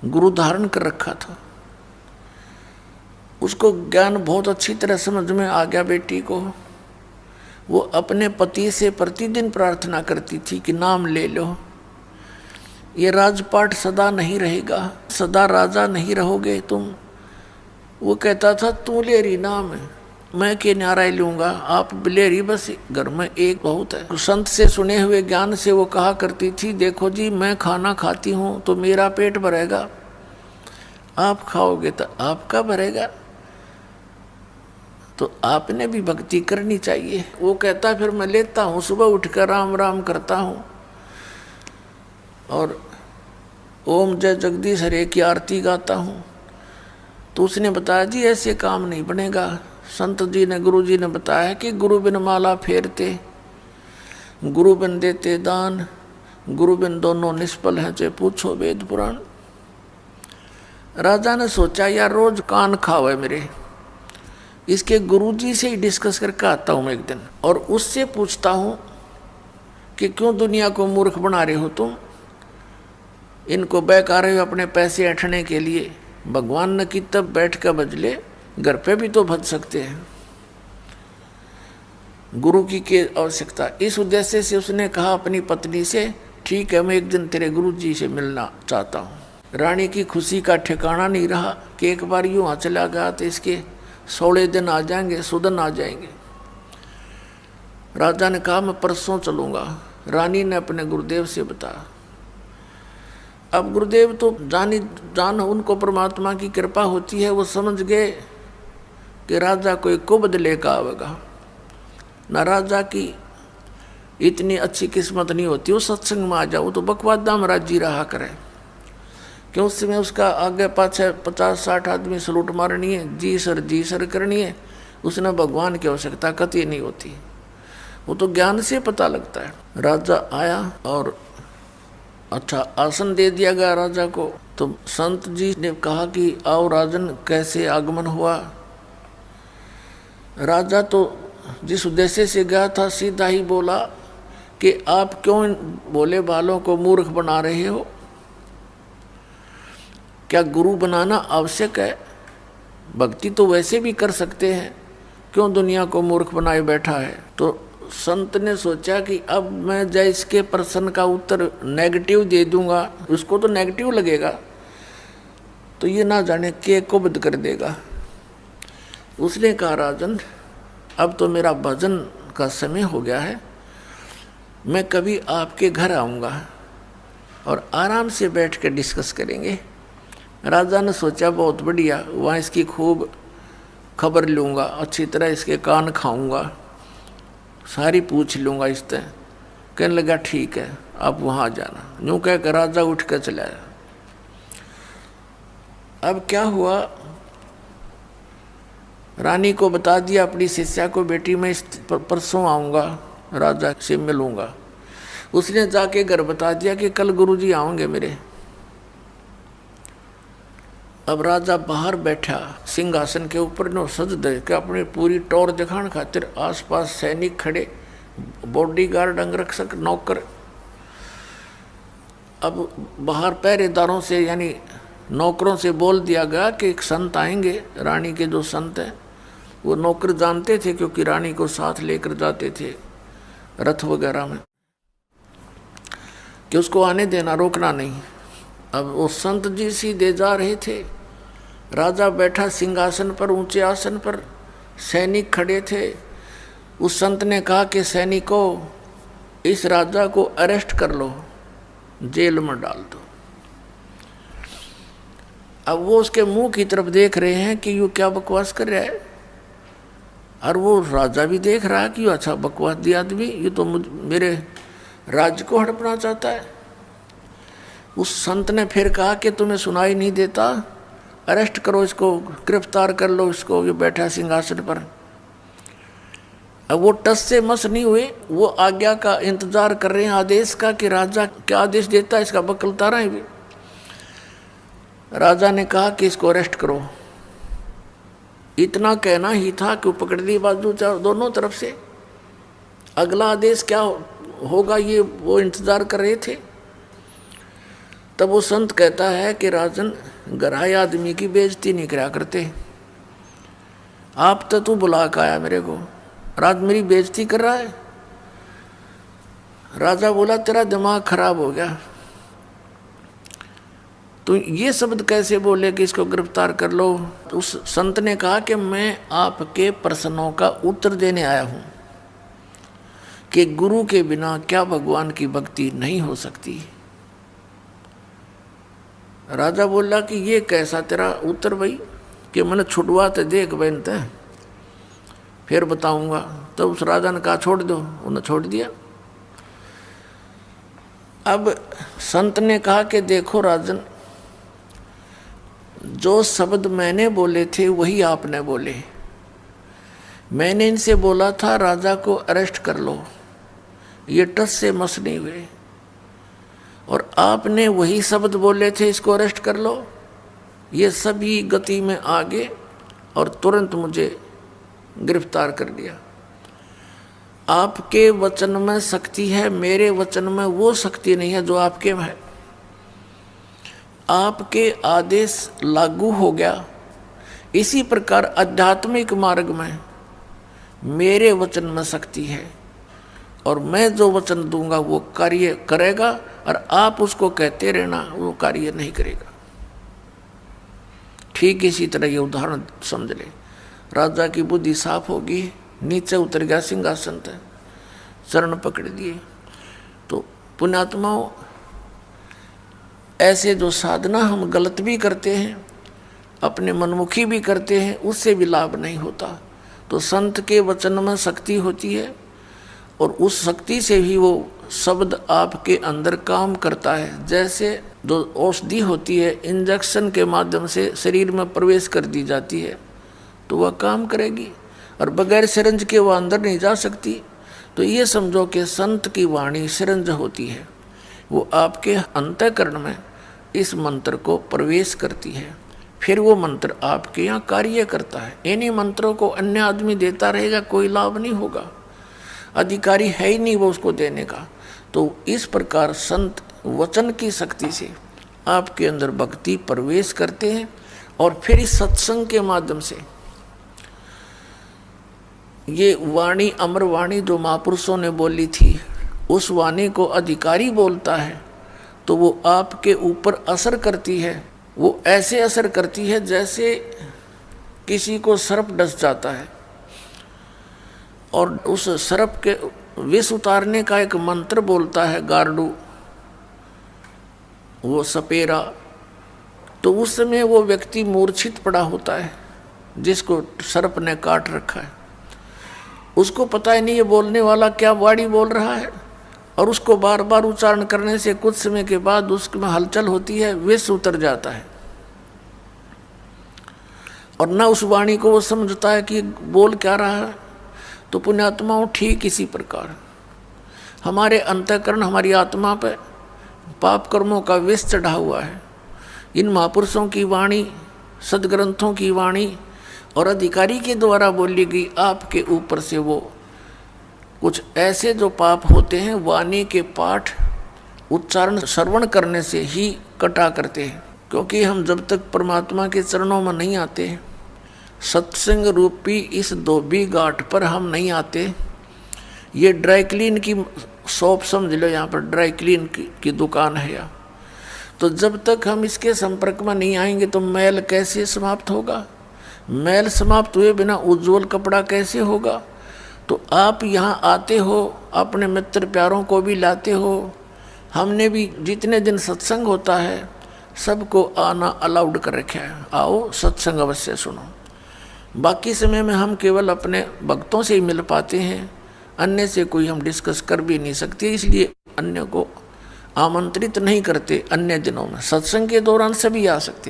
गुरु धारण कर रखा था। उसको ज्ञान बहुत अच्छी तरह समझ में आ गया बेटी को। वो अपने पति से प्रतिदिन प्रार्थना करती थी कि नाम ले लो, ये राजपाट सदा नहीं रहेगा, सदा राजा नहीं रहोगे तुम। वो कहता था तू लेरी नाम है, मैं के न्यारा लूंगा, आप बिलेरी बस घर में एक बहुत है। संत से सुने हुए ज्ञान से वो कहा करती थी, देखो जी मैं खाना खाती हूँ तो मेरा पेट भरेगा, आप खाओगे तो आपका भरेगा, तो आपने भी भक्ति करनी चाहिए। वो कहता फिर मैं लेता हूँ, सुबह उठकर राम राम करता हूँ और ओम जय जगदीश हरे की आरती गाता हूँ। तो उसने बताया जी ऐसे काम नहीं बनेगा। संत जी ने, गुरु जी ने बताया कि गुरु बिन माला फेरते, गुरु बिन देते दान, गुरु बिन दोनों निष्फल हैं, चाहे पूछो वेद पुराण। राजा ने सोचा यार रोज कान खाओ है मेरे, इसके गुरुजी से ही डिस्कस करके आता हूँ एक दिन और उससे पूछता हूँ कि क्यों दुनिया को मूर्ख बना रहे हो तुम, इनको बहका रहे हो अपने पैसे ऐंठने के लिए। भगवान ने की तब बैठ कर बजले, घर पे भी तो भज सकते हैं, गुरु की आवश्यकता। इस उद्देश्य से उसने कहा अपनी पत्नी से, ठीक है मैं एक दिन तेरे गुरु जी से मिलना चाहता हूँ। रानी की खुशी का ठिकाना नहीं रहा कि एक बार यूँ वहाँ चला गया तो इसके 16 दिन आ जाएंगे, सुदन आ जाएंगे। राजा ने कहा मैं परसों चलूँगा। रानी ने अपने गुरुदेव से बताया। अब गुरुदेव तो जान उनको परमात्मा की कृपा होती है, वो समझ गए कि राजा कोई कुबद लेकर आवेगा ना, राजा की इतनी अच्छी किस्मत नहीं होती वो सत्संग में आ जाओ तो बकवादा में राजी रहा करे। क्यों उस समय उसका आगे पाछे 50-60 आदमी सलूट मारनी है, जी सर करनी है, उसने भगवान की आवश्यकता कतई नहीं होती, वो तो ज्ञान से पता लगता है। राजा आया और अच्छा आसन दे दिया गया राजा को। तो संत जी ने कहा कि आओ राजन, कैसे आगमन हुआ। राजा तो जिस उद्देश्य से गया था सीधा ही बोला कि आप क्यों इन भोले बालों को मूर्ख बना रहे हो, क्या गुरु बनाना आवश्यक है, भक्ति तो वैसे भी कर सकते हैं, क्यों दुनिया को मूर्ख बनाए बैठा है। तो संत ने सोचा कि अब मैं जय इसके प्रश्न का उत्तर नेगेटिव दे दूंगा, उसको तो नेगेटिव लगेगा, तो ये ना जाने के कुबद कर देगा। उसने कहा राजन अब तो मेरा भजन का समय हो गया है, मैं कभी आपके घर आऊँगा और आराम से बैठ कर डिस्कस करेंगे। राजा ने सोचा बहुत बढ़िया, वहाँ इसकी खूब खबर लूँगा, अच्छी तरह इसके कान खाऊँगा, सारी पूछ लूँगा इससे। कहने लगा ठीक है आप वहाँ जाना। यूँ कह कर राजा उठ कर चला। अब क्या हुआ, रानी को बता दिया अपनी शिष्या को, बेटी मैं परसों आऊँगा, राजा से मिलूँगा। उसने जाके घर बता दिया कि कल गुरुजी आएंगे मेरे। अब राजा बाहर बैठा सिंहासन के ऊपर नो सज दे के अपनी पूरी टौर दिखाने खातिर आसपास सैनिक खड़े, बॉडीगार्ड अंगरक्षक नौकर। अब बाहर पहरेदारों से यानी नौकरों से बोल दिया गया कि एक संत आएंगे। रानी के जो संत हैं वो नौकर जानते थे क्योंकि रानी को साथ लेकर जाते थे रथ वगैरह में, कि उसको आने देना, रोकना नहीं। अब वो संत जी सीधे जा रहे थे, राजा बैठा सिंहासन पर, ऊंचे आसन पर, सैनिक खड़े थे। उस संत ने कहा कि सैनिकों इस राजा को अरेस्ट कर लो, जेल में डाल दो। अब वो उसके मुंह की तरफ देख रहे हैं कि यू क्या बकवास कर रहा है, और वो राजा भी देख रहा है कि अच्छा बकवास दिया आदमी, ये तो मेरे राज्य को हड़पना चाहता है। उस संत ने फिर कहा कि तुम्हें सुनाई नहीं देता, अरेस्ट करो इसको, गिरफ्तार कर लो इसको, ये बैठा सिंहासन पर। अब वो टस से मस नहीं हुए, वो आज्ञा का इंतजार कर रहे हैं, आदेश का, कि राजा क्या आदेश देता है इसका बकलता रहे भी। राजा ने कहा कि इसको अरेस्ट करो। इतना कहना ही था कि वो पकड़ ली बाजू दोनों तरफ से। अगला आदेश क्या होगा ये वो इंतजार कर रहे थे। तब वो संत कहता है कि राजन, गराए आदमी की बेइज्जती नहीं करा करते। आप तो तू बुला के आया मेरे को, रात मेरी बेइज्जती कर रहा है। राजा बोला तेरा दिमाग खराब हो गया, तो ये शब्द कैसे बोले कि इसको गिरफ्तार कर लो। तो उस संत ने कहा कि मैं आपके प्रश्नों का उत्तर देने आया हूं कि गुरु के बिना क्या भगवान की भक्ति नहीं हो सकती। राजा बोला कि ये कैसा तेरा उत्तर भाई, कि मैंने छुटवाते देख बनते फिर बताऊंगा। तो उस राजा ने कहा छोड़ दो, उन्हें छोड़ दिया। अब संत ने कहा कि देखो राजन, जो शब्द मैंने बोले थे वही आपने बोले। मैंने इनसे बोला था राजा को अरेस्ट कर लो, ये टस से मस नहीं हुए, और आपने वही शब्द बोले थे इसको अरेस्ट कर लो। ये सभी गति में आगे और तुरंत मुझे गिरफ्तार कर लिया। आपके वचन में शक्ति है, मेरे वचन में वो शक्ति नहीं है जो आपके में है। आपके आदेश लागू हो गया। इसी प्रकार आध्यात्मिक मार्ग में मेरे वचन में शक्ति है, और मैं जो वचन दूंगा वो कार्य करेगा, और आप उसको कहते रहना वो कार्य नहीं करेगा। ठीक इसी तरह ये उदाहरण समझ ले। राजा की बुद्धि साफ होगी, नीचे उतर गया सिंहासन से, चरण पकड़ दिए। तो पुण्यात्माओं, ऐसे जो साधना हम गलत भी करते हैं, अपने मनमुखी भी करते हैं, उससे भी लाभ नहीं होता। तो संत के वचन में शक्ति होती है, और उस शक्ति से ही वो शब्द आपके अंदर काम करता है। जैसे जो औषधि होती है, इंजेक्शन के माध्यम से शरीर में प्रवेश कर दी जाती है तो वह काम करेगी, और बगैर सिरंज के वह अंदर नहीं जा सकती। तो ये समझो कि संत की वाणी सिरंज होती है, वो आपके अंतःकरण में इस मंत्र को प्रवेश करती है, फिर वो मंत्र आपके यहाँ कार्य करता है। इन्हीं मंत्रों को अन्य आदमी देता रहेगा, कोई लाभ नहीं होगा, अधिकारी है ही नहीं वो उसको देने का। तो इस प्रकार संत वचन की शक्ति से आपके अंदर भक्ति प्रवेश करते हैं, और फिर इस सत्संग के माध्यम से ये वाणी, अमर वाणी जो महापुरुषों ने बोली थी, उस वाणी को अधिकारी बोलता है तो वो आपके ऊपर असर करती है। वो ऐसे असर करती है जैसे किसी को सर्प डस जाता है, और उस सर्प के विष उतारने का एक मंत्र बोलता है गार्डू, वो सपेरा। तो उस समय वो व्यक्ति मूर्छित पड़ा होता है जिसको सर्प ने काट रखा है। उसको पता ही नहीं ये बोलने वाला क्या वाणी बोल रहा है, और उसको बार बार उच्चारण करने से कुछ समय के बाद उसमें हलचल होती है, विष उतर जाता है, और न उस वाणी को वो समझता है कि बोल क्या रहा है। तो पुण्यात्माओं, ठीक इसी प्रकार हमारे अंतःकरण, हमारी आत्मा पे पाप कर्मों का विष चढ़ा हुआ है। इन महापुरुषों की वाणी, सदग्रंथों की वाणी और अधिकारी के द्वारा बोली गई आपके ऊपर से वो कुछ ऐसे जो पाप होते हैं वाणी के पाठ, उच्चारण, श्रवण करने से ही कटा करते हैं। क्योंकि हम जब तक परमात्मा के चरणों में नहीं आते, सत्संग रूपी इस धोबी घाट पर हम नहीं आते। ये ड्राई क्लीन की शॉप समझ लो, यहाँ पर ड्राई क्लीन की दुकान है यहाँ। तो जब तक हम इसके संपर्क में नहीं आएंगे तो मैल कैसे समाप्त होगा? मैल समाप्त हुए बिना उज्जवल कपड़ा कैसे होगा? तो आप यहाँ आते हो, अपने मित्र प्यारों को भी लाते हो। हमने भी जितने दिन सत्संग होता है सबको आना अलाउड कर रखा है, आओ सत्संग अवश्य सुनो। बाकी समय में हम केवल अपने भक्तों से ही मिल पाते हैं, अन्य से कोई हम डिस्कस कर भी नहीं सकते, इसलिए अन्य को आमंत्रित नहीं करते। अन्य दिनों में सत्संग के दौरान सभी आ सकते।